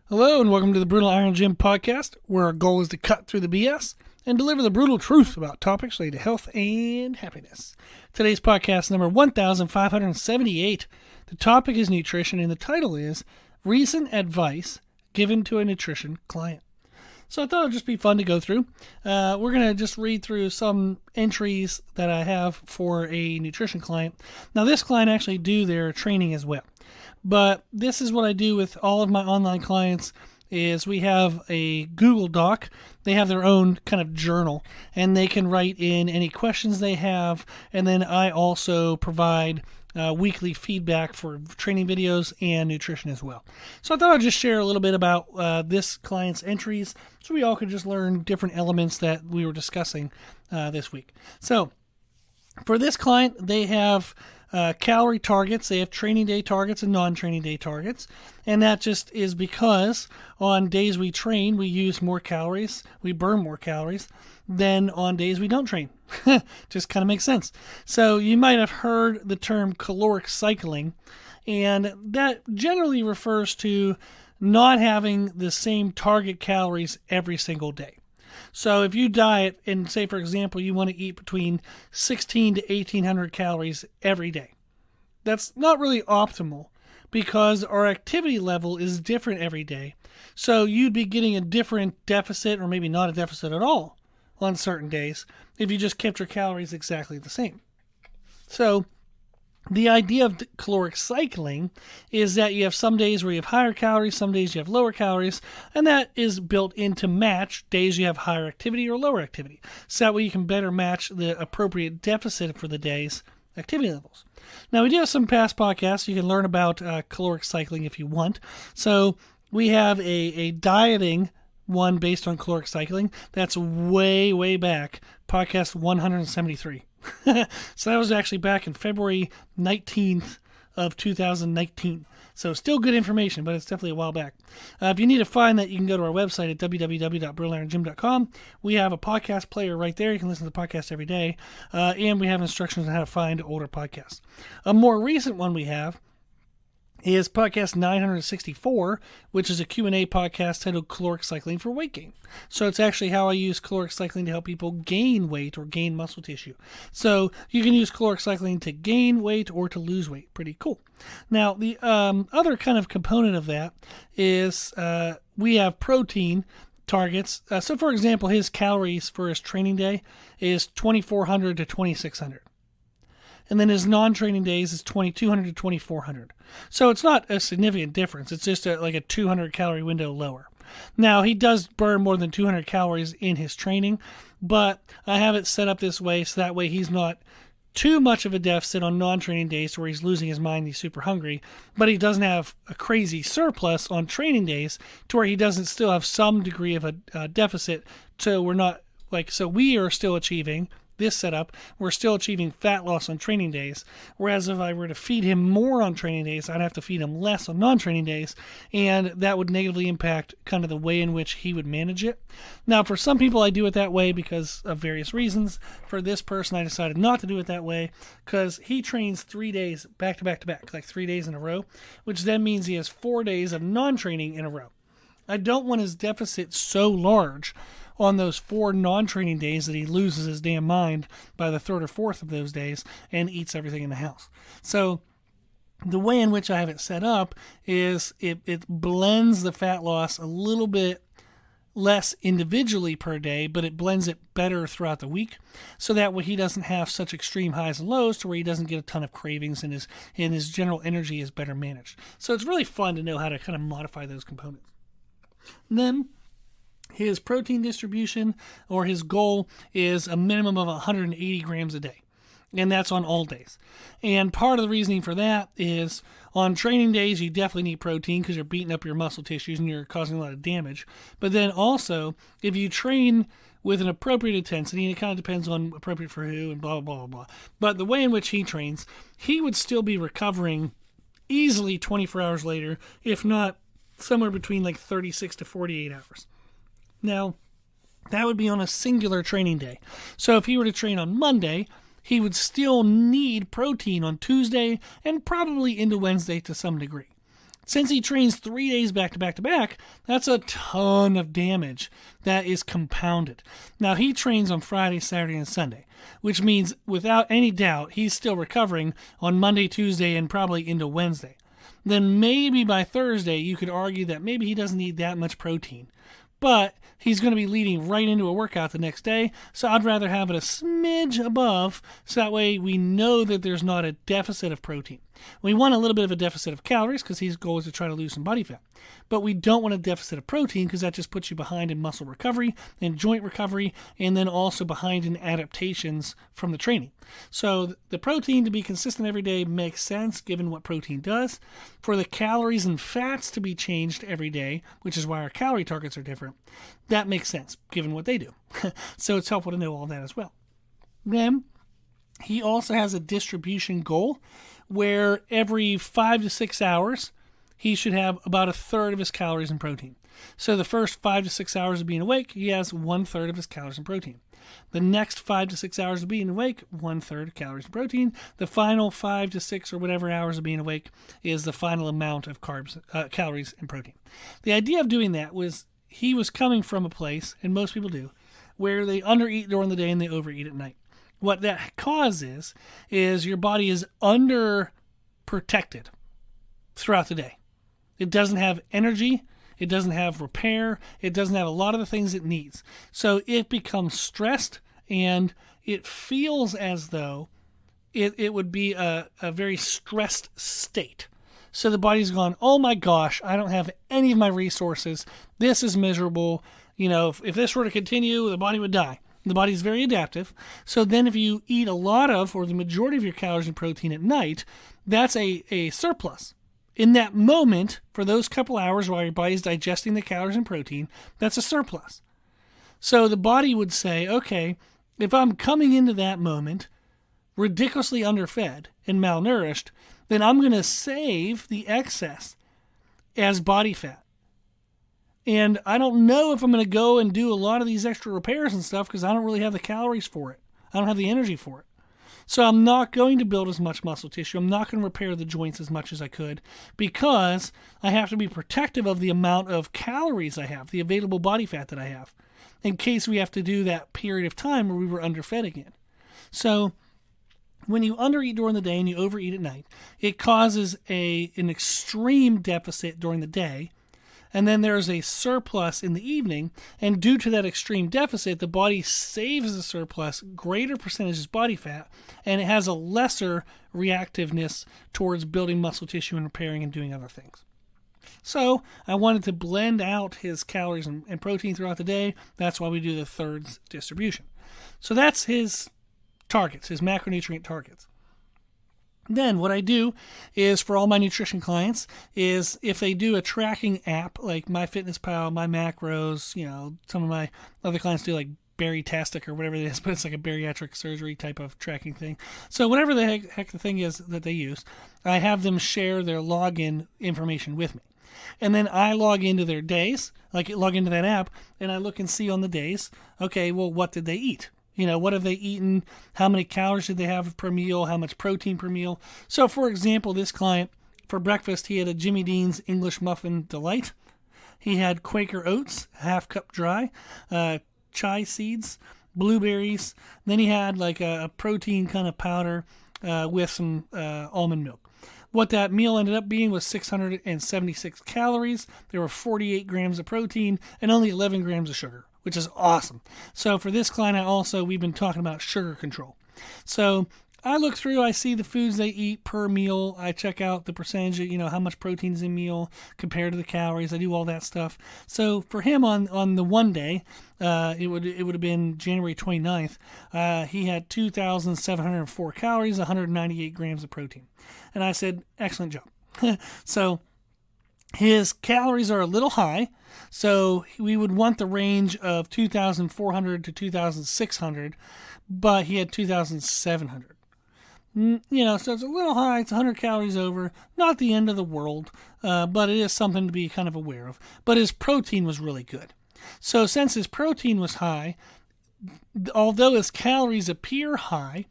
Hello and welcome to the Brutal Iron Gym podcast, where our goal is to cut through the BS and deliver the brutal truth about topics related to health and happiness. Today's podcast number 1578. The topic is nutrition and the title is Recent Advice Given to a Nutrition Client. So I thought it would just be fun to go through. We're going to just read through some entries that I have for a nutrition client. Now this client actually do their training as well. But this is what I do with all of my online clients is we have a Google Doc. They have their own kind of journal, and they can write in any questions they have. And then I also provide weekly feedback for training videos and nutrition as well. So I thought I'd just share a little bit about this client's entries so we all could just learn different elements that we were discussing this week. So for this client, they have calorie targets. They have training day targets and non-training day targets. And that just is because on days we train, we use more calories, we burn more calories than on days we don't train. Just kind of makes sense. So you might have heard the term caloric cycling, and that generally refers to not having the same target calories every single day. So if you diet and say, for example, you want to eat between 16 to 1800 calories every day, that's not really optimal because our activity level is different every day. So you'd be getting a different deficit or maybe not a deficit at all on certain days if you just kept your calories exactly the same. So the idea of caloric cycling is that you have some days where you have higher calories, some days you have lower calories, and that is built in to match days you have higher activity or lower activity. So that way you can better match the appropriate deficit for the day's activity levels. Now, we do have some past podcasts. You can learn about caloric cycling if you want. So we have a dieting one based on caloric cycling. That's way, way back, podcast 173. So that was actually back in February 19th of 2019. So still good information, but it's definitely a while back. If you need to find that, you can go to our website at www.brutalirongym.com. We have a podcast player right there. You can listen to the podcast every day. And we have instructions on how to find older podcasts. A more recent one we have is podcast 964, which is a Q&A podcast titled Caloric Cycling for Weight Gain. So it's actually how I use caloric cycling to help people gain weight or gain muscle tissue. So you can use caloric cycling to gain weight or to lose weight. Pretty cool. Now, the other kind of component of that is we have protein targets. So for example, his calories for his training day is 2,400 to 2,600. And then his non-training days is 2,200 to 2,400. So it's not a significant difference. It's just like a 200 calorie window lower. Now, he does burn more than 200 calories in his training, but I have it set up this way so that way he's not too much of a deficit on non-training days where he's losing his mind, he's super hungry, but he doesn't have a crazy surplus on training days to where he doesn't still have some degree of a deficit. So we're not so we are still achieving this setup, we're still achieving fat loss on training days, whereas if I were to feed him more on training days, I'd have to feed him less on non-training days, and that would negatively impact kind of the way in which he would manage it. Now, for some people, I do it that way because of various reasons. For this person, I decided not to do it that way because he trains 3 days back to back to back, like 3 days in a row, which then means he has 4 days of non-training in a row. I don't want his deficit so large on those 4 non-training days that he loses his damn mind by the 3rd or 4th of those days and eats everything in the house. So the way in which I have it set up is it blends the fat loss a little bit less individually per day, but it blends it better throughout the week, so that way he doesn't have such extreme highs and lows to where he doesn't get a ton of cravings and his general energy is better managed. So it's really fun to know how to kind of modify those components. And then his protein distribution, or his goal, is a minimum of 180 grams a day. And that's on all days. And part of the reasoning for that is on training days, you definitely need protein because you're beating up your muscle tissues and you're causing a lot of damage. But then also, if you train with an appropriate intensity, and it kind of depends on appropriate for who and blah, blah, blah, blah. But the way in which he trains, he would still be recovering easily 24 hours later, if not somewhere between like 36 to 48 hours. Now, that would be on a singular training day. So if he were to train on Monday, he would still need protein on Tuesday and probably into Wednesday to some degree. Since he trains 3 days back to back to back, that's a ton of damage that is compounded. Now, he trains on Friday, Saturday, and Sunday, which means without any doubt, he's still recovering on Monday, Tuesday, and probably into Wednesday. Then maybe by Thursday, you could argue that maybe he doesn't need that much protein. But he's going to be leading right into a workout the next day, so I'd rather have it a smidge above, so that way we know that there's not a deficit of protein. We want a little bit of a deficit of calories because his goal is to try to lose some body fat. But we don't want a deficit of protein because that just puts you behind in muscle recovery and joint recovery, and then also behind in adaptations from the training. So the protein to be consistent every day makes sense given what protein does. For the calories and fats to be changed every day, which is why our calorie targets are different, that makes sense given what they do. So it's helpful to know all that as well. Then he also has a distribution goal where every 5 to 6 hours, he should have about a third of his calories and protein. So the first 5 to 6 hours of being awake, he has 1/3 of his calories and protein. The next 5 to 6 hours of being awake, 1/3 calories and protein. The final 5 to 6 or whatever hours of being awake is the final amount of calories and protein. The idea of doing that was he was coming from a place, and most people do, where they undereat during the day and they overeat at night. What that causes is your body is under protected throughout the day. It doesn't have energy. It doesn't have repair. It doesn't have a lot of the things it needs. So it becomes stressed, and it feels as though it would be a very stressed state. So the body's gone, oh my gosh, I don't have any of my resources. This is miserable. You know, if this were to continue, the body would die. The body's very adaptive. So then if you eat a lot of, or the majority of your calories and protein at night, that's a surplus. In that moment, for those couple hours while your body's digesting the calories and protein, that's a surplus. So the body would say, okay, if I'm coming into that moment ridiculously underfed and malnourished, then I'm going to save the excess as body fat. And I don't know if I'm going to go and do a lot of these extra repairs and stuff because I don't really have the calories for it. I don't have the energy for it. So I'm not going to build as much muscle tissue. I'm not going to repair the joints as much as I could because I have to be protective of the amount of calories I have, the available body fat that I have, in case we have to do that period of time where we were underfed again. So when you undereat during the day and you overeat at night, it causes an extreme deficit during the day, and then there's a surplus in the evening, and due to that extreme deficit, the body saves the surplus, greater percentage is body fat, and it has a lesser reactiveness towards building muscle tissue and repairing and doing other things. So I wanted to blend out his calories and protein throughout the day. That's why we do the thirds distribution. So that's his targets, his macronutrient targets. Then what I do is for all my nutrition clients is if they do a tracking app like MyFitnessPal, My Macros, some of my other clients do like Baritastic or whatever it is, but it's like a bariatric surgery type of tracking thing. So whatever the heck the thing is that they use, I have them share their login information with me. And then I log into their days, log into that app, and I look and see on the days, okay, well, what did they eat? What have they eaten? How many calories did they have per meal? How much protein per meal? So, for example, this client, for breakfast, he had a Jimmy Dean's English Muffin Delight. He had Quaker Oats, half cup dry, chia seeds, blueberries. Then he had like a protein kind of powder with some almond milk. What that meal ended up being was 676 calories. There were 48 grams of protein and only 11 grams of sugar, which is awesome. So for this client, we've been talking about sugar control. So I look through, I see the foods they eat per meal. I check out the percentage of, how much protein is in meal compared to the calories. I do all that stuff. So for him on the one day, it would have been January 29th, he had 2,704 calories, 198 grams of protein. And I said, excellent job. So his calories are a little high, so we would want the range of 2,400 to 2,600, but he had 2,700. So it's a little high. It's 100 calories over. Not the end of the world, but it is something to be kind of aware of. But his protein was really good. So since his protein was high, although his calories appear high,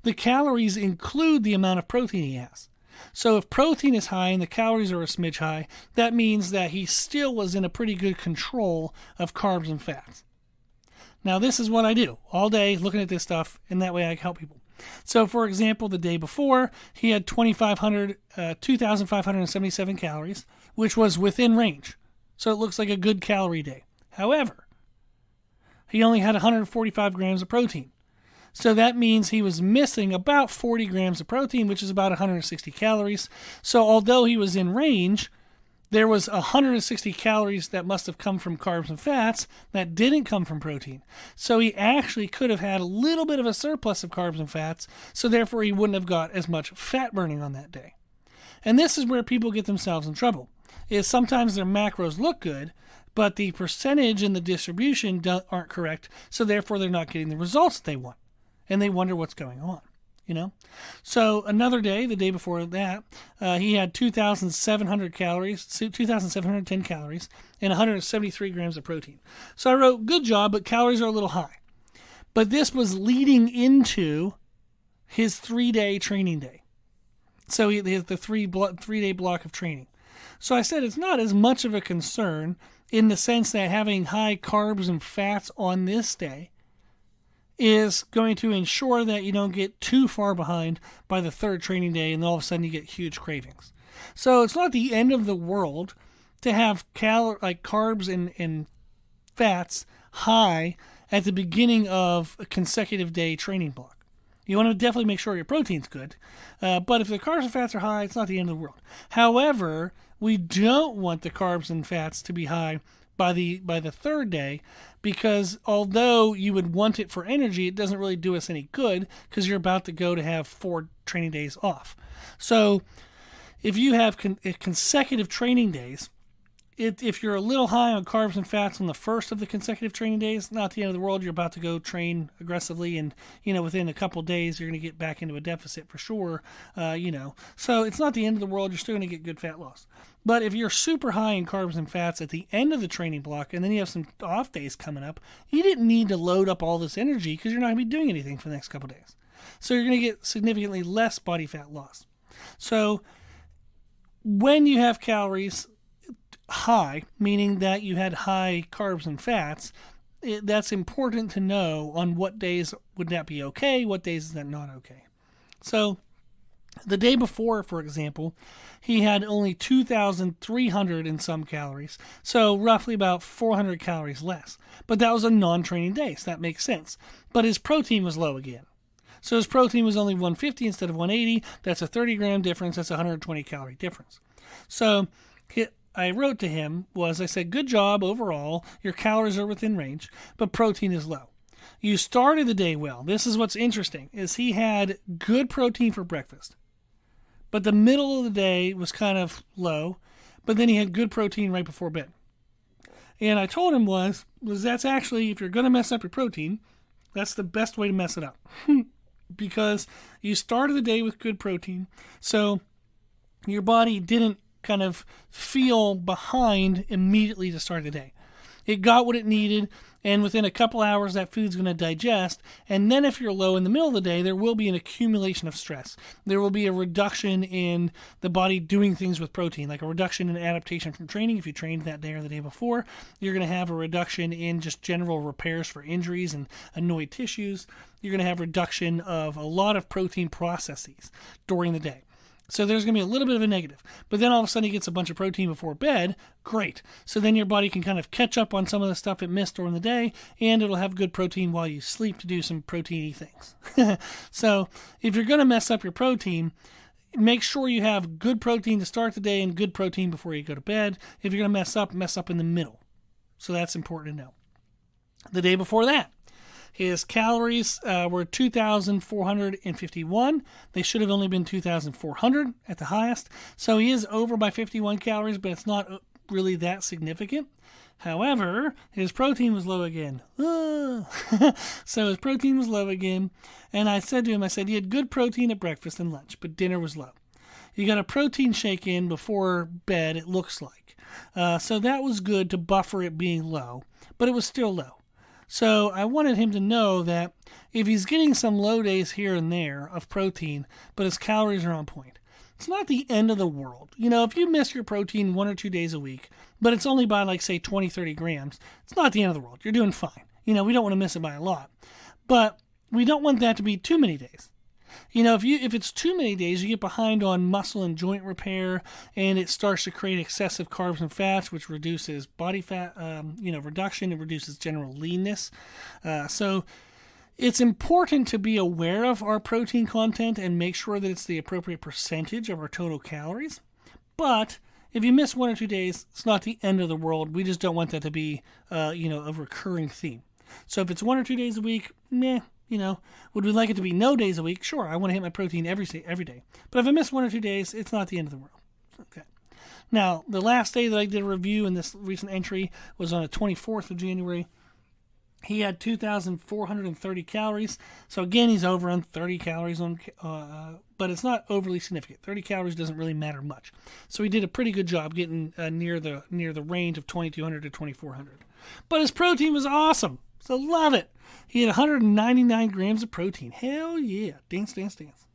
the calories include the amount of protein he has. So if protein is high and the calories are a smidge high, that means that he still was in a pretty good control of carbs and fats. Now, this is what I do all day, looking at this stuff, and that way I can help people. So, for example, the day before, he had 2,577 calories, which was within range. So it looks like a good calorie day. However, he only had 145 grams of protein. So that means he was missing about 40 grams of protein, which is about 160 calories. So although he was in range, there was 160 calories that must have come from carbs and fats that didn't come from protein. So he actually could have had a little bit of a surplus of carbs and fats, so therefore he wouldn't have got as much fat burning on that day. And this is where people get themselves in trouble, is sometimes their macros look good, but the percentage and the distribution aren't correct, so therefore they're not getting the results they want. And they wonder what's going on. So another day, the day before that, he had 2,700 calories, 2,710 calories, and 173 grams of protein. So I wrote, good job, but calories are a little high. But this was leading into his 3-day training day. So he has the 3-day block of training. So I said it's not as much of a concern in the sense that having high carbs and fats on this day is going to ensure that you don't get too far behind by the 3rd training day and all of a sudden you get huge cravings. So it's not the end of the world to have carbs and fats high at the beginning of a consecutive day training block. You want to definitely make sure your protein's good, but if the carbs and fats are high, it's not the end of the world. However, we don't want the carbs and fats to be high by the 3rd day, because although you would want it for energy, it doesn't really do us any good because you're about to go to have 4 training days off. So if you have consecutive training days, if you're a little high on carbs and fats on the first of the consecutive training days, not the end of the world. You're about to go train aggressively, and within a couple days you're going to get back into a deficit for sure. So it's not the end of the world. You're still going to get good fat loss. But if you're super high in carbs and fats at the end of the training block, and then you have some off days coming up, you didn't need to load up all this energy because you're not going to be doing anything for the next couple days. So you're going to get significantly less body fat loss. So when you have calories high, meaning that you had high carbs and fats, that's important to know on what days would that be okay, what days is that not okay. So the day before, for example, he had only 2,300 and some calories, so roughly about 400 calories less. But that was a non-training day, so that makes sense. But his protein was low again. So his protein was only 150 instead of 180. That's a 30-gram difference. That's a 120-calorie difference. So I wrote to him I said, good job overall. Your calories are within range, but protein is low. You started the day well. This is what's interesting, is he had good protein for breakfast, but the middle of the day was kind of low, but then he had good protein right before bed. And I told him was that's actually, if you're going to mess up your protein, that's the best way to mess it up. Because you started the day with good protein, so your body didn't kind of feel behind immediately to start the day. It got what it needed, and within a couple hours that food's going to digest. And then if you're low in the middle of the day, there will be an accumulation of stress. There will be a reduction in the body doing things with protein, like a reduction in adaptation from training. If you trained that day or the day before, you're going to have a reduction in just general repairs for injuries and annoyed tissues. You're going to have reduction of a lot of protein processes during the day. So there's going to be a little bit of a negative. But then all of a sudden he gets a bunch of protein before bed. Great. So then your body can kind of catch up on some of the stuff it missed during the day, and it'll have good protein while you sleep to do some proteiny things. So if you're going to mess up your protein, make sure you have good protein to start the day and good protein before you go to bed. If you're going to mess up in the middle. So that's important to know. The day before that, his calories were 2,451. They should have only been 2,400 at the highest. So he is over by 51 calories, but it's not really that significant. However, his protein was low again. So his protein was low again. And I said to him, you had good protein at breakfast and lunch, but dinner was low. You got a protein shake in before bed, it looks like. So that was good to buffer it being low, but it was still low. So I wanted him to know that if he's getting some low days here and there of protein, but his calories are on point, it's not the end of the world. If you miss your protein 1 or 2 days a week, but it's only by like, say, 20, 30 grams, it's not the end of the world. You're doing fine. We don't want to miss it by a lot. But we don't want that to be too many days. If it's too many days, you get behind on muscle and joint repair, and it starts to create excessive carbs and fats, which reduces body fat, reduction. It reduces general leanness. So it's important to be aware of our protein content and make sure that it's the appropriate percentage of our total calories. But if you miss 1 or 2 days, it's not the end of the world. We just don't want that to be, a recurring theme. So if it's 1 or 2 days a week, meh. Would we like it to be no days a week? Sure, I want to hit my protein every day. But if I miss 1 or 2 days, it's not the end of the world. Okay. Now, the last day that I did a review in this recent entry was on the 24th of January. He had 2,430 calories. So again, he's over on 30 calories but it's not overly significant. 30 calories doesn't really matter much. So he did a pretty good job getting near the range of 2,200 to 2,400. But his protein was awesome. So love it. He had 199 grams of protein. Hell yeah. Dance, dance, dance.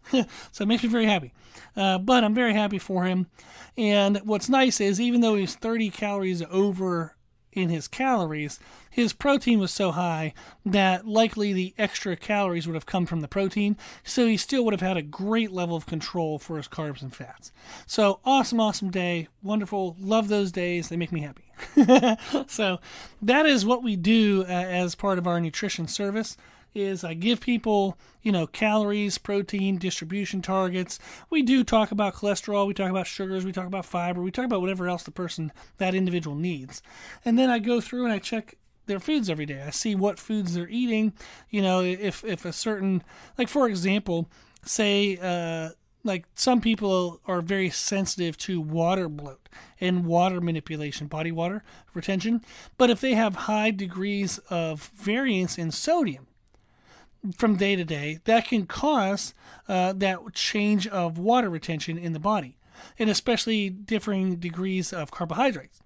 So it makes me very happy. But I'm very happy for him. And what's nice is even though he's 30 calories over in his calories, his protein was so high that likely the extra calories would have come from the protein, so he still would have had a great level of control for his carbs and fats. So awesome day, wonderful, love those days, they make me happy. So that is what we do as part of our nutrition service. Is I give people, calories, protein, distribution targets. We do talk about cholesterol, we talk about sugars, we talk about fiber, we talk about whatever else that individual needs. And then I go through and I check their foods every day. I see what foods they're eating. If a certain, like for example, say, like some people are very sensitive to water bloat and water manipulation, body water retention. But if they have high degrees of variance in sodium, from day to day, that can cause that change of water retention in the body, and especially differing degrees of carbohydrates.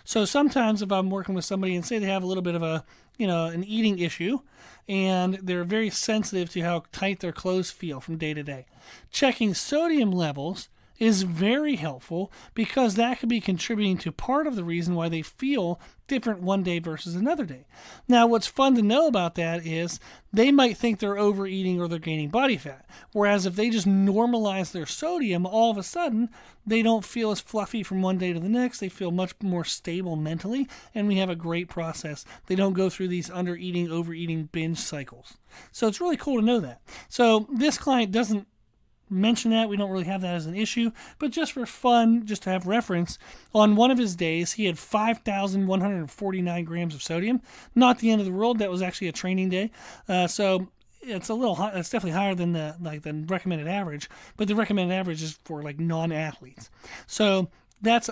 So sometimes if I'm working with somebody and say they have a little bit of an eating issue, and they're very sensitive to how tight their clothes feel from day to day, checking sodium levels is very helpful because that could be contributing to part of the reason why they feel different one day versus another day. Now, what's fun to know about that is they might think they're overeating or they're gaining body fat. Whereas if they just normalize their sodium, all of a sudden, they don't feel as fluffy from one day to the next. They feel much more stable mentally, and we have a great process. They don't go through these under-eating, overeating, binge cycles. So it's really cool to know that. So this client doesn't mention that. We don't really have that as an issue, but just for fun, just to have reference, on one of his days, he had 5,149 grams of sodium. Not the end of the world. That was actually a training day. So it's a little high. It's definitely higher than the recommended average, but the recommended average is for like non-athletes. So that's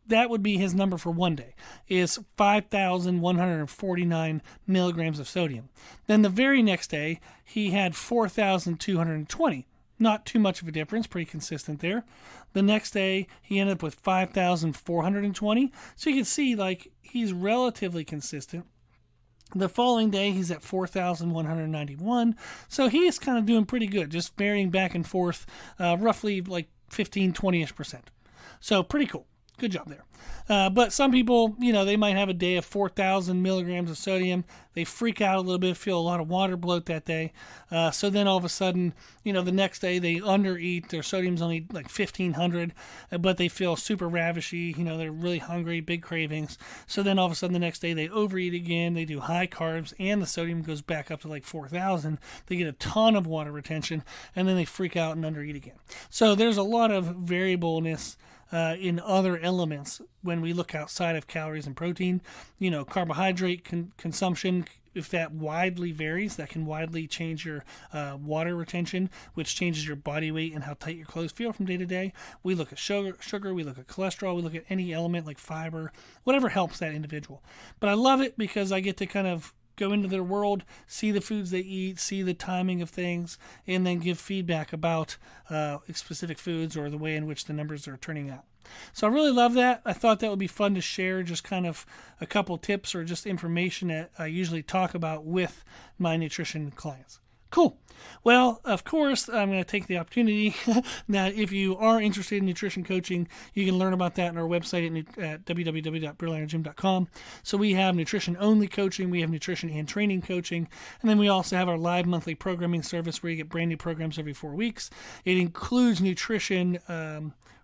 that would be his number for one day, is 5,149 milligrams of sodium. Then the very next day, he had 4,220. Not too much of a difference, pretty consistent there. The next day, he ended up with 5,420. So you can see, he's relatively consistent. The following day, he's at 4,191. So he's kind of doing pretty good, just varying back and forth, roughly 15, 20-ish%. So pretty cool. Good job there. But some people, they might have a day of 4,000 milligrams of sodium. They freak out a little bit, feel a lot of water bloat that day. So then all of a sudden, the next day they undereat. Their sodium's only 1,500, but they feel super ravishy. They're really hungry, big cravings. So then all of a sudden the next day they overeat again. They do high carbs and the sodium goes back up to 4,000. They get a ton of water retention and then they freak out and undereat again. So there's a lot of variableness in other elements when we look outside of calories and protein. Carbohydrate consumption, if that widely varies, that can widely change your water retention, which changes your body weight and how tight your clothes feel from day to day. We look at sugar, we look at cholesterol, we look at any element like fiber, whatever helps that individual. But I love it because I get to kind of go into their world, see the foods they eat, see the timing of things, and then give feedback about specific foods or the way in which the numbers are turning out. So I really love that. I thought that would be fun to share, just kind of a couple tips or just information that I usually talk about with my nutrition clients. Cool. Well, of course, I'm going to take the opportunity that if you are interested in nutrition coaching, you can learn about that on our website at www.brutalirongym.com. So we have nutrition-only coaching, we have nutrition and training coaching, and then we also have our live monthly programming service where you get brand new programs every 4 weeks. It includes nutrition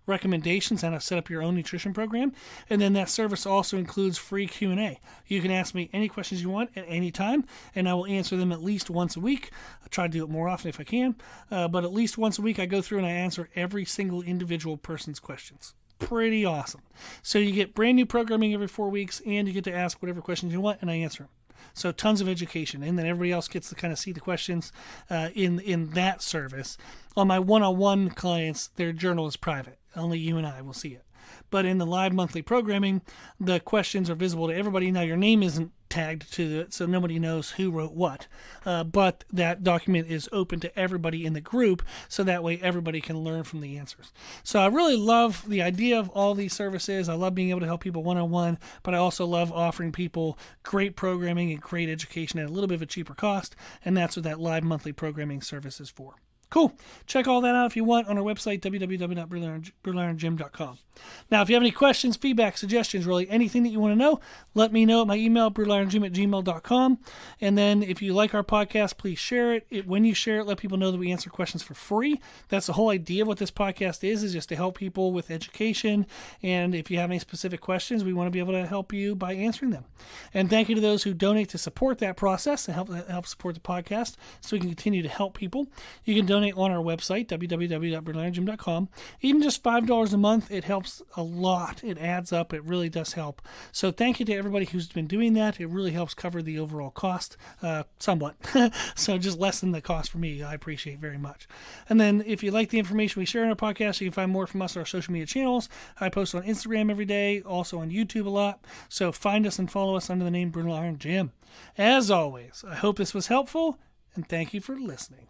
recommendations on how to set up your own nutrition program, and then that service also includes free Q&A. You can ask me any questions you want at any time, and I will answer them at least once a week. I try to do it more often if I can, but at least once a week I go through and I answer every single individual person's questions. Pretty awesome. So you get brand new programming every 4 weeks, and you get to ask whatever questions you want, and I answer them. So tons of education, and then everybody else gets to kind of see the questions in that service. On my one-on-one clients, their journal is private. Only you and I will see it. But in the live monthly programming, the questions are visible to everybody. Now, your name isn't tagged to it, so nobody knows who wrote what. But that document is open to everybody in the group, so that way everybody can learn from the answers. So I really love the idea of all these services. I love being able to help people one-on-one, but I also love offering people great programming and great education at a little bit of a cheaper cost, and that's what that live monthly programming service is for. Cool. Check all that out if you want on our website, www.brutalirongym.com. Now, if you have any questions, feedback, suggestions, really anything that you want to know, let me know at my email, brutalirongym@gmail.com. And then if you like our podcast, please share it. When you share it, let people know that we answer questions for free. That's the whole idea of what this podcast is just to help people with education. And if you have any specific questions, we want to be able to help you by answering them. And thank you to those who donate to support that process and help support the podcast so we can continue to help people. You can donate on our website, www.brutalirongym.com. Even just $5 a month, it helps a lot. It adds up. It really does help. So thank you to everybody who's been doing that. It really helps cover the overall cost somewhat. So just lessen the cost for me. I appreciate it very much. And then if you like the information we share in our podcast, you can find more from us on our social media channels. I post on Instagram every day, also on YouTube a lot. So find us and follow us under the name Brutal Iron Gym. As always, I hope this was helpful, and thank you for listening.